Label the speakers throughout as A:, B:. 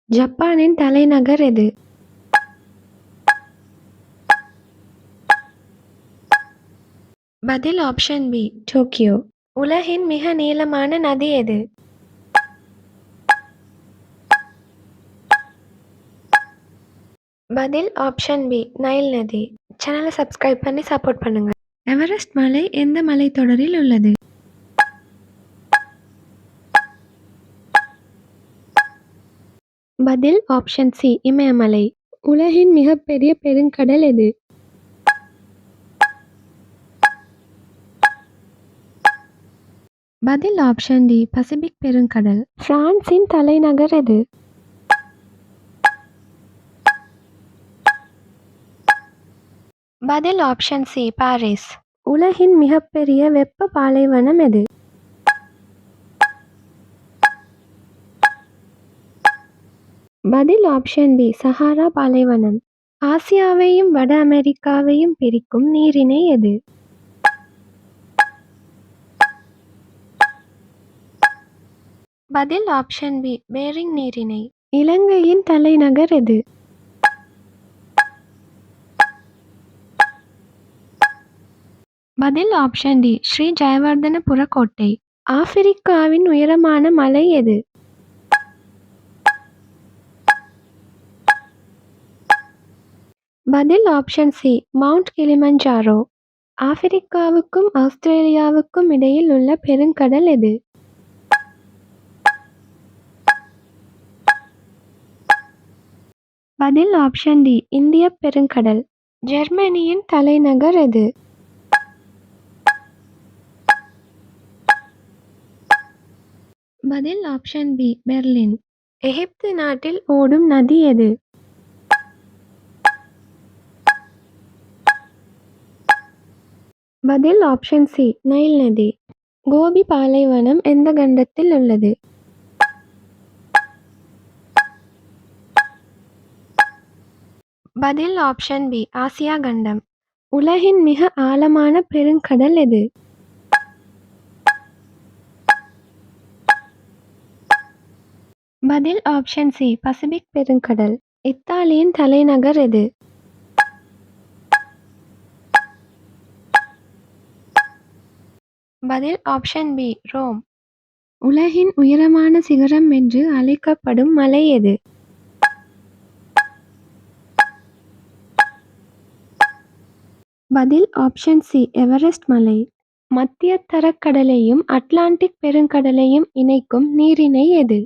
A: ஜப்பானின் தலைநகர் எது? பதில் ஆப்ஷன் பி டோக்கியோ. உலகின் மிக நீளமான நதி எது? பதில் ஆப்ஷன் பி நைல் நதி. சேனலை சப்ஸ்கிரைப் பண்ணி சப்போர்ட் பண்ணுங்க. எவரெஸ்ட் மலை எந்த மலைத்தொடரில் உள்ளது? பதில் ஆப்ஷன் சி இமயமலை. உலகின் மிகப்பெரிய பெருங்கடல் எது? பதில் ஆப்ஷன் டி பசிபிக் பெருங்கடல். பிரான்சின் தலைநகர் எது? பதில் ஆப்ஷன் சி பாரிஸ். உலகின் மிகப்பெரிய வெப்ப பாலைவனம் எது? பதில் ஆப்ஷன் பி சஹாரா பாலைவனம். ஆசியாவையும் வட அமெரிக்காவையும் பிரிக்கும் நீரிணை எது? பதில் ஆப்ஷன் பி பேரிங் நீரிணை. இலங்கையின் தலைநகர் எது? பதில் ஆப்ஷன் டி ஸ்ரீ ஜெயவர்தனபுர கோட்டை. ஆப்பிரிக்காவின் உயரமான மலை எது? பதில் ஆப்ஷன் சி மவுண்ட் கிளிமஞ்சாரோ. ஆப்பிரிக்காவுக்கும் ஆஸ்திரேலியாவுக்கும் இடையில் உள்ள பெருங்கடல் எது? பதில் ஆப்ஷன் டி இந்திய பெருங்கடல். ஜெர்மனியின் தலைநகர் எது? பதில் ஆப்ஷன் பி பெர்லின். எகிப்து நாட்டில் ஓடும் நதி எது? பதில் ஆப்ஷன் சி நைல் நதி. கோபி பாலைவனம் எந்த கண்டத்தில் உள்ளது? பதில் ஆப்ஷன் பி ஆசியா கண்டம். உலகின் மிக ஆழமான பெருங்கடல் எது? பதில் ஆப்ஷன் சி பசிபிக் பெருங்கடல். இத்தாலியின் தலைநகர் எது? பதில் ஆப்ஷன் பி ரோம். உலகின் உயரமான சிகரம் என்று அழைக்கப்படும் மலை எது? பதில் ஆப்ஷன் சி எவரெஸ்ட் மலை. மத்திய தரக்கடலையும் அட்லாண்டிக் பெருங்கடலையும் இணைக்கும் நீரிணை எது?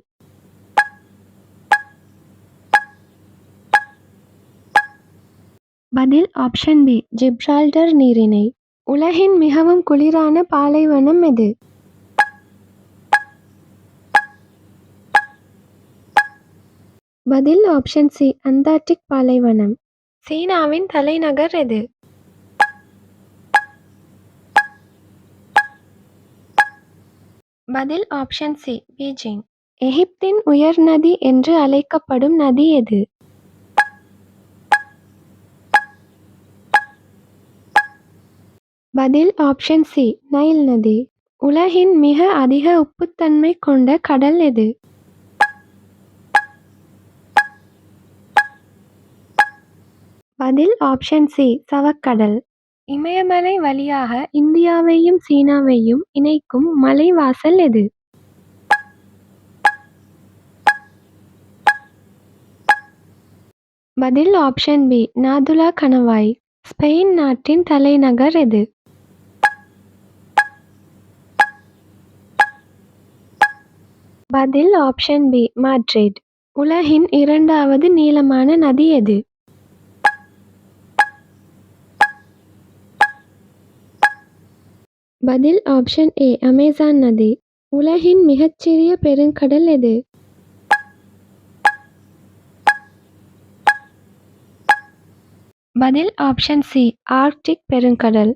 A: பதில் ஆப்ஷன் பி ஜிப்ரால்டர் நீரிணை. உலகின் மிகவும் குளிரான பாலைவனம் எது? பதில் ஆப்ஷன் சி அண்டார்டிக் பாலைவனம். சீனாவின் தலைநகர் எது? பதில் ஆப்ஷன் சி பீஜிங். எகிப்தின் உயர் நதி என்று அழைக்கப்படும் நதி எது? பதில் ஆப்ஷன் சி நைல் நதி. உலகின் மிக அதிக உப்புத்தன்மை கொண்ட கடல் எது? பதில் ஆப்ஷன் சி சவக்கடல். இமயமலை வழியாக இந்தியாவையும் சீனாவையும் இணைக்கும் மலைவாசல் எது? பதில் ஆப்ஷன் பி நாதுலா கணவாய். ஸ்பெயின் நாட்டின் தலைநகர் எது? பதில் ஆப்ஷன் பி மாட்ரிட். உலகின் இரண்டாவது நீளமான நதி எது? பதில் ஆப்ஷன் ஏ அமேசான் நதி. உலகின் மிகச்சிறிய பெருங்கடல் எது? பதில் ஆப்ஷன் சி ஆர்க்டிக் பெருங்கடல்.